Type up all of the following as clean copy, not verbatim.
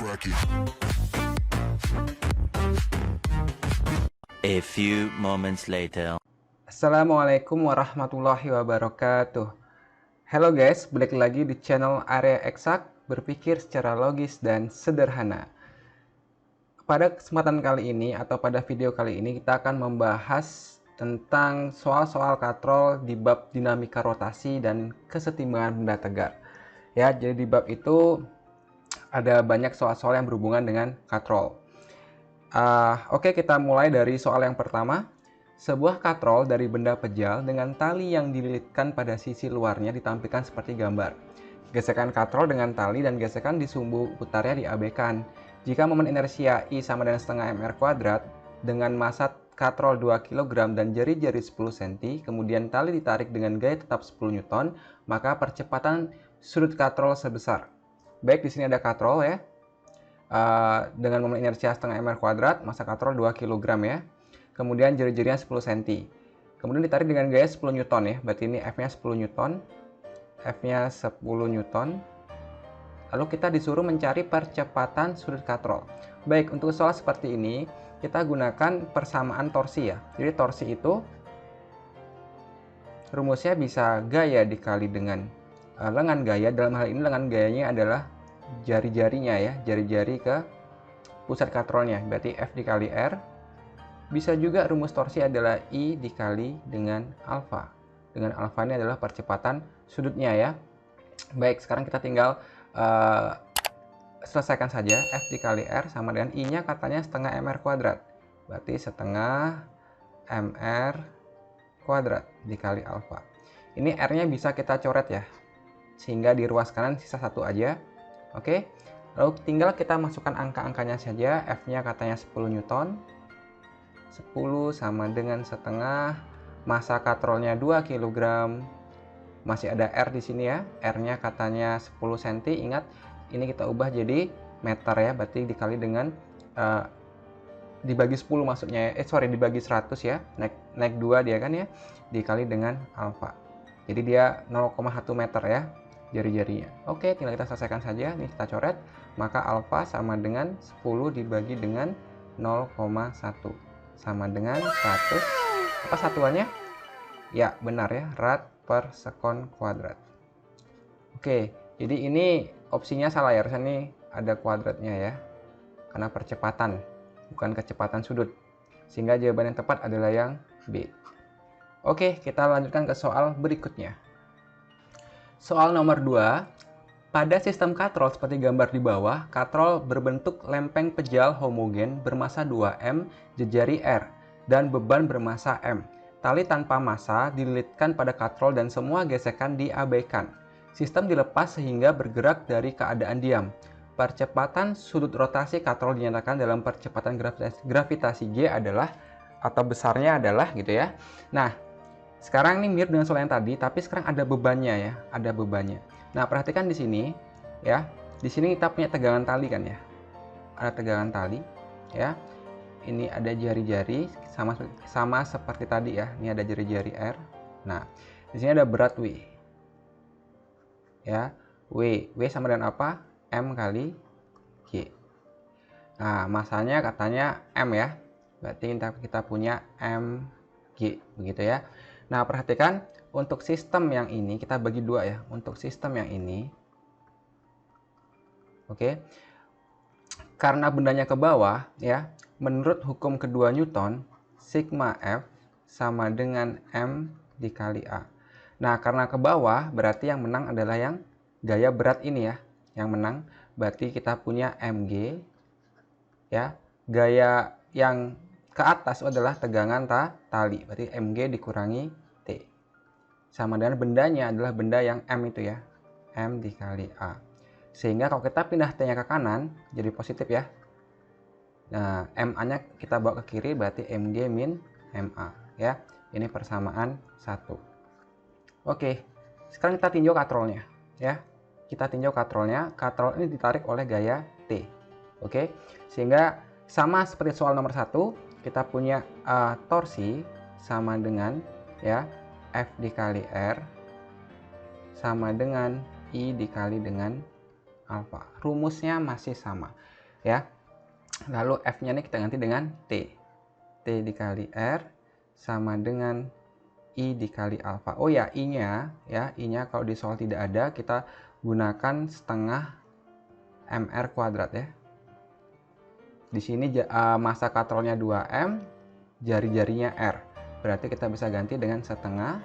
A few moments later. Assalamualaikum warahmatullahi wabarakatuh. Halo guys, balik lagi di channel Area Eksak, berpikir secara logis dan sederhana. Pada kesempatan kali ini atau pada video kali ini kita akan membahas tentang soal-soal katrol di bab dinamika rotasi dan kesetimbangan benda tegar. Ya, jadi di bab itu ada banyak soal-soal yang berhubungan dengan katrol. Oke, kita mulai dari soal yang pertama. Sebuah katrol dari benda pejal dengan tali yang dililitkan pada sisi luarnya ditampilkan seperti gambar. Gesekan katrol dengan tali dan gesekan di sumbu putarnya diabaikan. Jika momen inersia I sama dengan setengah mr kuadrat dengan massa katrol 2 kg dan jari-jari 10 cm, kemudian tali ditarik dengan gaya tetap 10 Newton, maka percepatan sudut katrol sebesar. Baik, di sini ada katrol ya. Dengan momen inersia setengah mr kuadrat, massa katrol 2 kg ya. Kemudian jari-jarinya 10 cm. Kemudian ditarik dengan gaya 10 Newton ya. Berarti ini F-nya 10 Newton. F-nya 10 Newton. Lalu kita disuruh mencari percepatan sudut katrol. Baik, untuk soal seperti ini, kita gunakan persamaan torsi ya. Jadi torsi itu rumusnya bisa gaya dikali dengan lengan gaya. Dalam hal ini lengan gayanya adalah jari-jarinya ya, jari-jari ke pusat katrolnya, berarti F dikali R. Bisa juga rumus torsi adalah I dikali dengan alfa. Dengan alfa ini adalah percepatan sudutnya ya. Baik, sekarang kita tinggal selesaikan saja. F dikali R sama dengan I-nya katanya setengah mr kuadrat. Berarti setengah mr kuadrat dikali alfa. Ini R-nya bisa kita coret ya, sehingga di ruas kanan sisa satu aja. Oke, lalu tinggal kita masukkan angka-angkanya saja. F-nya katanya 10 Newton. 10 sama dengan setengah. Massa katrolnya 2 kg. Masih ada R di sini ya. R-nya katanya 10 cm. Ingat, ini kita ubah jadi meter ya. Berarti dikali dengan dibagi 10 maksudnya ya. Dibagi 100 ya. Naik 2 dia kan ya. Dikali dengan alfa. Jadi dia 0,1 meter ya jari-jarinya. Oke, tinggal kita selesaikan saja. Ini kita coret. Maka alfa sama dengan 10 dibagi dengan 0,1 sama dengan 100. Apa satuannya? Ya, benar ya, rad per sekon kuadrat. Oke, jadi ini opsinya salah ya. Harusnya ini ada kuadratnya ya. Karena percepatan, bukan kecepatan sudut. Sehingga jawaban yang tepat adalah yang B. Oke, kita lanjutkan ke soal berikutnya. Soal nomor 2, pada sistem katrol seperti gambar di bawah, katrol berbentuk lempeng pejal homogen bermassa 2M, jejari R, dan beban bermassa M. Tali tanpa massa dililitkan pada katrol dan semua gesekan diabaikan. Sistem dilepas sehingga bergerak dari keadaan diam. Percepatan sudut rotasi katrol dinyatakan dalam percepatan gravitasi G adalah, atau besarnya adalah gitu ya. Nah, sekarang ini mirip dengan soal yang tadi, tapi sekarang ada bebannya ya, ada bebannya. Nah, perhatikan di sini ya. Di sini kita punya tegangan tali kan ya. Ada tegangan tali ya. Ini ada jari-jari sama seperti tadi ya. Ini ada jari-jari R. Nah, di sini ada berat W. Ya. W sama dengan apa? M kali G. Nah, masanya katanya M ya. Berarti kita punya mg begitu ya. Nah, perhatikan untuk sistem yang ini kita bagi dua ya. Untuk sistem yang ini, oke, karena bendanya ke bawah ya, menurut hukum kedua Newton, sigma F sama dengan M dikali A. Nah, karena ke bawah berarti yang menang adalah yang gaya berat ini ya. Yang menang berarti kita punya mg ya. Gaya yang ke atas adalah tegangan tali, berarti mg dikurangi T. Sama dengan bendanya adalah benda yang M itu ya, M dikali A. Sehingga kalau kita pindah T-nya ke kanan, jadi positif ya. Nah, MA-nya kita bawa ke kiri, berarti mg min MA ya. Ini persamaan 1. Oke, sekarang kita tinjau katrolnya ya. Kita tinjau katrolnya. Katrol ini ditarik oleh gaya T. Oke, sehingga sama seperti soal nomor 1, kita punya torsi sama dengan ya F dikali R sama dengan I dikali dengan alfa. Rumusnya masih sama. ya. Lalu F-nya ini kita ganti dengan T. T dikali R sama dengan I dikali alfa. Oh ya, I-nya kalau di soal tidak ada, kita gunakan setengah mr kuadrat ya. Di sini massa katrolnya 2M, jari-jarinya R. Berarti kita bisa ganti dengan setengah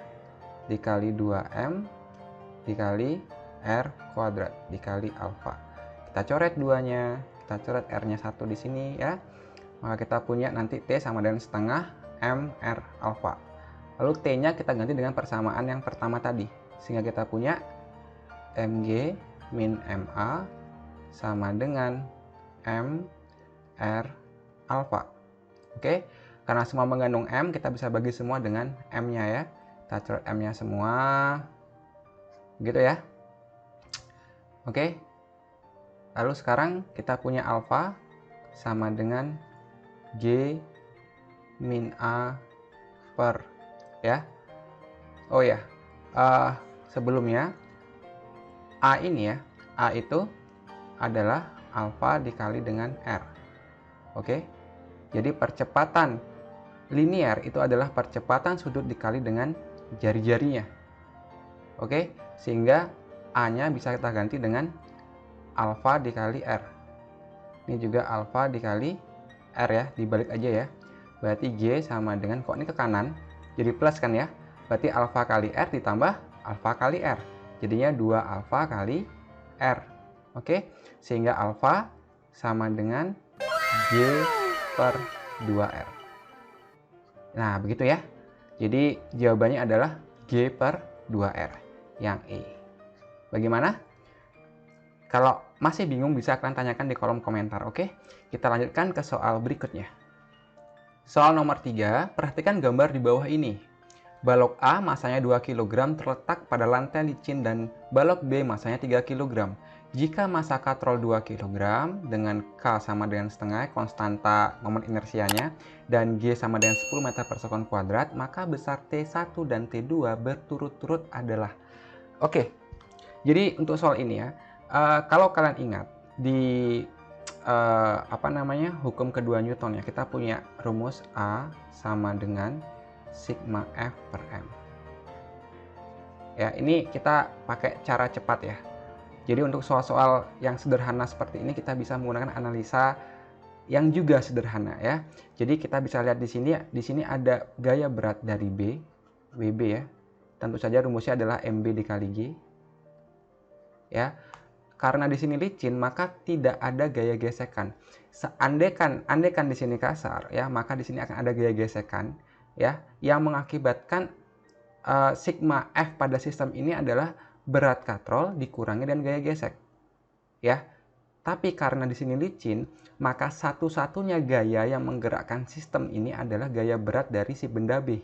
dikali 2M dikali R kuadrat dikali alfa. Kita coret 2-nya, kita coret R-nya 1 di sini ya. Maka kita punya nanti T sama dengan setengah mr alfa. Lalu T-nya kita ganti dengan persamaan yang pertama tadi. Sehingga kita punya Mg min Ma sama dengan mr alfa. Oke, karena semua mengandung M, kita bisa bagi semua dengan M-nya ya. Kita coret M-nya semua. Begitu ya. Oke. Lalu sekarang kita punya alfa sama dengan G min A per ya. Oh ya, sebelumnya A ini ya, A itu adalah alfa dikali dengan R. Oke, jadi percepatan linear itu adalah percepatan sudut dikali dengan jari-jarinya. Oke, sehingga A-nya bisa kita ganti dengan alfa dikali R. Ini juga alfa dikali R ya, dibalik aja ya. Berarti G sama dengan, kok ini ke kanan, jadi plus kan ya. Berarti alfa kali R ditambah alfa kali R. Jadinya 2 alfa kali R. Oke, sehingga alfa sama dengan G per 2R. Nah, begitu ya. Jadi jawabannya adalah G per 2R yang E. Bagaimana? Kalau masih bingung bisa kalian tanyakan di kolom komentar, oke? Kita lanjutkan ke soal berikutnya. Soal nomor 3, perhatikan gambar di bawah ini. Balok A masanya 2 kg terletak pada lantai licin dan balok B masanya 3 kg. Jika massa katrol 2 kg dengan K sama dengan setengah konstanta momen inersianya dan G sama dengan 10 meter per sekon kuadrat, maka besar T1 dan T2 berturut-turut adalah. Oke, jadi untuk soal ini ya, kalau kalian ingat di hukum kedua Newton ya, kita punya rumus A sama dengan sigma F per M. Ya, ini kita pakai cara cepat ya. Jadi untuk soal-soal yang sederhana seperti ini kita bisa menggunakan analisa yang juga sederhana ya. Jadi kita bisa lihat di sini ada gaya berat dari B, WB ya. Tentu saja rumusnya adalah MB dikali G. Ya. Karena di sini licin, maka tidak ada gaya gesekan. Andaikan di sini kasar ya, maka di sini akan ada gaya gesekan ya yang mengakibatkan sigma F pada sistem ini adalah berat katrol dikurangi dan gaya gesek. Ya. Tapi karena di sini licin, maka satu-satunya gaya yang menggerakkan sistem ini adalah gaya berat dari si benda B.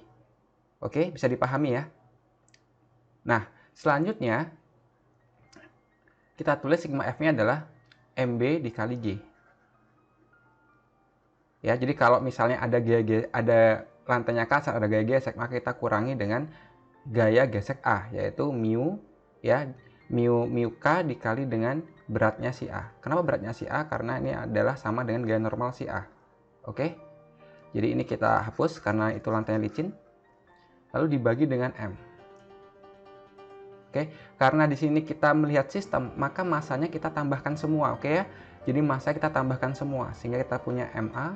Oke, bisa dipahami ya? Nah, selanjutnya kita tulis sigma F-nya adalah MB dikali G. Ya, jadi kalau misalnya ada lantainya kasar, ada gaya gesek, maka kita kurangi dengan gaya gesek A, yaitu mu ya, mu K dikali dengan beratnya si A. Kenapa beratnya si A? Karena ini adalah sama dengan gaya normal si A. Oke? Jadi ini kita hapus karena itu lantainya licin. Lalu dibagi dengan M. Oke, karena di sini kita melihat sistem, maka massanya kita tambahkan semua, oke ya. Jadi massa kita tambahkan semua, sehingga kita punya MA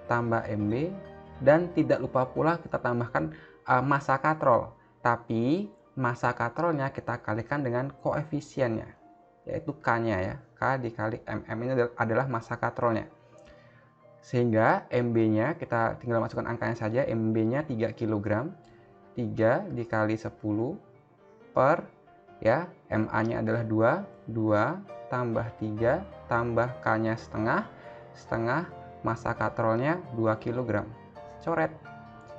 tambah MB, dan tidak lupa pula kita tambahkan massa katrol. Tapi massa katrolnya kita kalikan dengan koefisiennya, yaitu K-nya ya. K dikali MM ini adalah massa katrolnya. Sehingga MB-nya kita tinggal masukkan angkanya saja, MB-nya 3 kg. 3 dikali 10 per ya, MA-nya adalah 2 tambah 3 tambah K-nya setengah massa katrolnya 2 kg. Coret.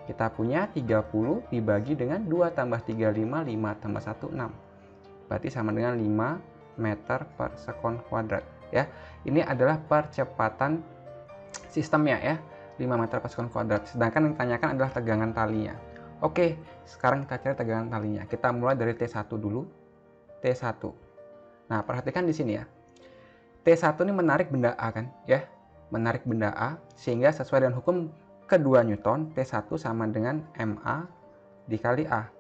Kita punya 30 dibagi dengan 2 tambah 3, 5 tambah 1, 6. Berarti sama dengan 5 meter per sekon kuadrat ya. Ini adalah percepatan sistemnya ya, 5 meter per sekon kuadrat. Sedangkan yang ditanyakan adalah tegangan talinya. Oke, sekarang kita cari tegangan talinya. Kita mulai dari T1 dulu. T1. Nah, perhatikan di sini ya. T1 ini menarik benda A kan, ya. Menarik benda A, sehingga sesuai dengan hukum kedua Newton, T1 sama dengan MA dikali A.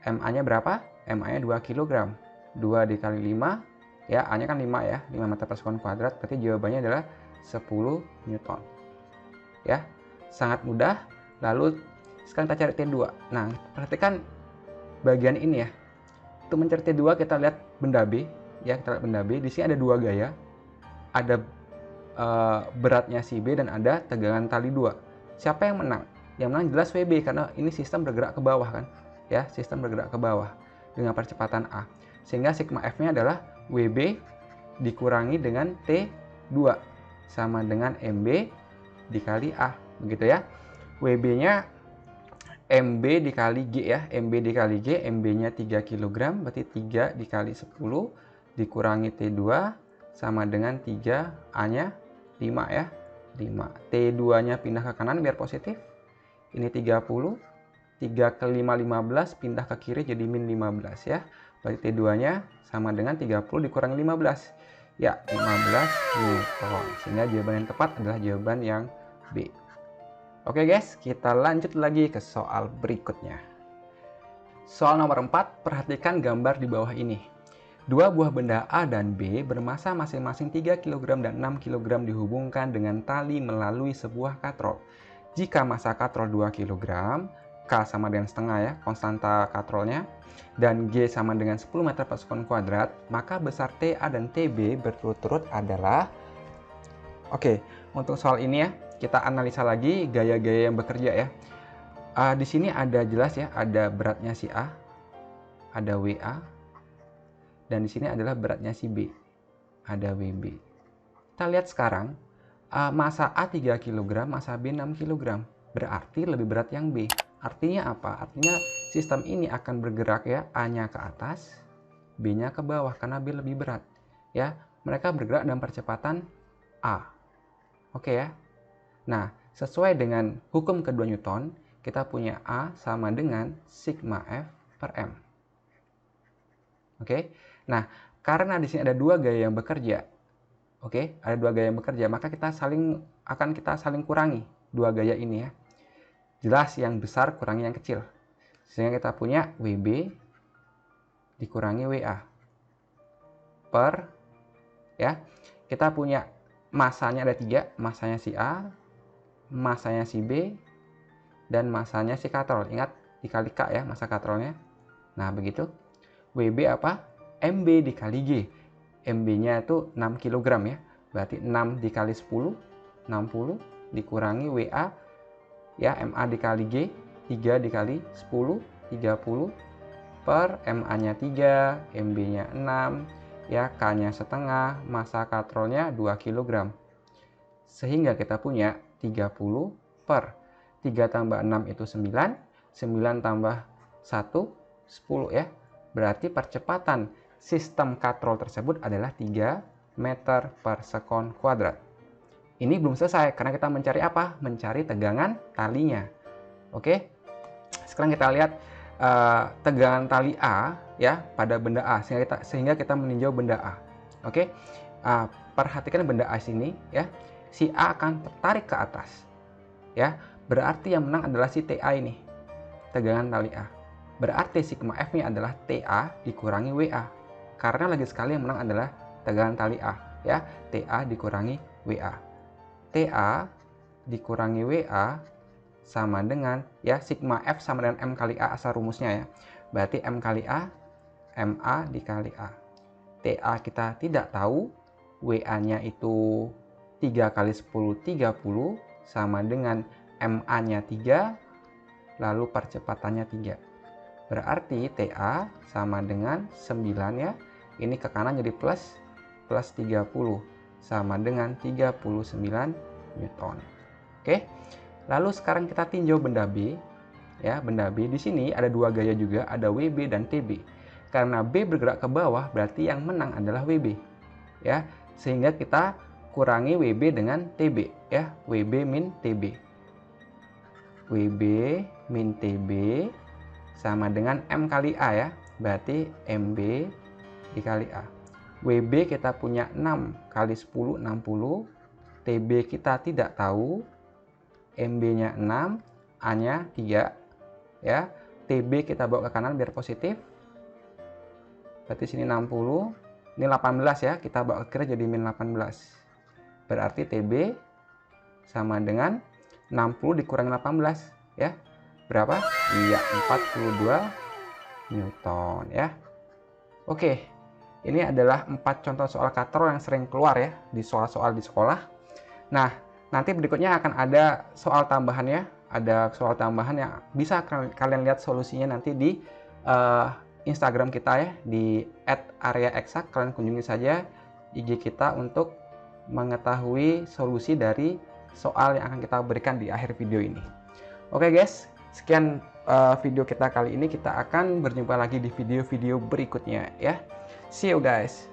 MA-nya berapa? MA-nya 2 kg. 2 dikali 5, ya, A-nya kan 5 ya, 5 meter per sekon kuadrat, berarti jawabannya adalah 10 Newton. Ya, sangat mudah. Lalu sekarang kita cari T2. Nah, perhatikan bagian ini ya. Untuk mencari T2 kita lihat benda B, ya, kita lihat benda B. Di sini ada dua gaya. Ada beratnya si B dan ada tegangan tali 2. Siapa yang menang? Yang menang jelas WB karena ini sistem bergerak ke bawah kan. Ya, sistem bergerak ke bawah dengan percepatan A. Sehingga sigma F-nya adalah WB dikurangi dengan T2 sama dengan MB dikali A, begitu ya. WB-nya MB dikali G ya, MB dikali G, MB-nya 3 kg, berarti 3 dikali 10 dikurangi T2 sama dengan 3, A-nya 5 ya, 5. T2-nya pindah ke kanan biar positif, ini 30, 3 ke 5, 15, pindah ke kiri jadi min 15 ya. Berarti T2-nya sama dengan 30 dikurangi 15. Ya, 15 Newton. Sehingga jawaban yang tepat adalah jawaban yang B. Oke guys, kita lanjut lagi ke soal berikutnya. Soal nomor 4, perhatikan gambar di bawah ini. Dua buah benda A dan B bermassa masing-masing 3 kg dan 6 kg dihubungkan dengan tali melalui sebuah katrol. Jika massa katrol 2 kg, K sama dengan setengah ya, konstanta katrolnya, dan G sama dengan 10 meter per sekon kuadrat, maka besar TA dan TB berturut-turut adalah... Oke, untuk soal ini ya, kita analisa lagi gaya-gaya yang bekerja ya. Di sini ada jelas ya, ada beratnya si A, ada WA, dan di sini adalah beratnya si B, ada WB. Kita lihat sekarang, massa A 3 kg, massa B 6 kg, berarti lebih berat yang B. Artinya apa? Artinya sistem ini akan bergerak ya, A-nya ke atas, B-nya ke bawah karena B lebih berat. Ya, mereka bergerak dalam percepatan A. Oke ya. Nah, sesuai dengan hukum kedua Newton, kita punya A sama dengan sigma F per M. Oke. Nah, karena di sini ada dua gaya yang bekerja. Oke, ada dua gaya yang bekerja, maka kita saling kurangi dua gaya ini ya. Jelas yang besar kurangi yang kecil. Sehingga kita punya WB dikurangi WA per, ya, kita punya massanya ada 3, massanya si A, massanya si B, dan massanya si katrol. Ingat, dikali K ya, massa katrolnya. Nah, begitu. WB apa? MB dikali G. MB-nya itu 6 kg ya. Berarti 6 dikali 10, 60, dikurangi WA, ya, MA dikali G, 3 dikali 10, 30, per MA-nya 3, MB-nya 6, ya, K-nya setengah, massa katrolnya 2 kg. Sehingga kita punya 30 per 3 tambah 6 itu 9, 9 tambah 1, 10 ya. Berarti percepatan sistem katrol tersebut adalah 3 meter per sekon kuadrat. Ini belum selesai karena kita mencari apa? Mencari tegangan talinya. Oke. Sekarang kita lihat tegangan tali A ya pada benda A sehingga kita meninjau benda A. Oke. Perhatikan benda A sini ya. Si A akan tertarik ke atas. Ya, berarti yang menang adalah si TA ini. Tegangan tali A. Berarti sigma F-nya adalah TA dikurangi WA. Karena lagi sekali yang menang adalah tegangan tali A, ya. TA dikurangi WA. TA dikurangi WA sama dengan, ya, sigma F sama dengan M kali A asal rumusnya ya. Berarti M kali A, MA dikali A. TA kita tidak tahu, WA-nya itu 3 kali 10, 30, sama dengan MA-nya 3, lalu percepatannya 3. Berarti TA sama dengan 9 ya. Ini ke kanan jadi plus 30 sama dengan 39 Newton. Oke. Lalu sekarang kita tinjau benda B. Ya, benda B di sini ada dua gaya juga, ada WB dan TB. Karena B bergerak ke bawah, berarti yang menang adalah WB. Ya, sehingga kita kurangi WB dengan TB ya, WB min TB. WB min TB sama dengan M kali A ya. Berarti MB dikali A. WB kita punya 6 kali 10, 60. TB kita tidak tahu. MB-nya 6, A-nya 3. Ya. TB kita bawa ke kanan biar positif. Berarti sini 60. Ini 18 ya, kita bawa ke kiri jadi min 18. Berarti TB sama dengan 60 dikurangi 18 ya. Berapa? Iya, 42 Newton ya. Oke. Ini adalah 4 contoh soal katro yang sering keluar ya di soal-soal di sekolah. Nah, nanti berikutnya akan ada soal tambahan ya. Ada soal tambahan yang bisa kalian lihat solusinya nanti di Instagram kita ya, di @areaeksak. Kalian kunjungi saja IG kita untuk mengetahui solusi dari soal yang akan kita berikan di akhir video ini. Oke guys, sekian video kita kali ini. Kita akan berjumpa lagi di video-video berikutnya ya. See you guys.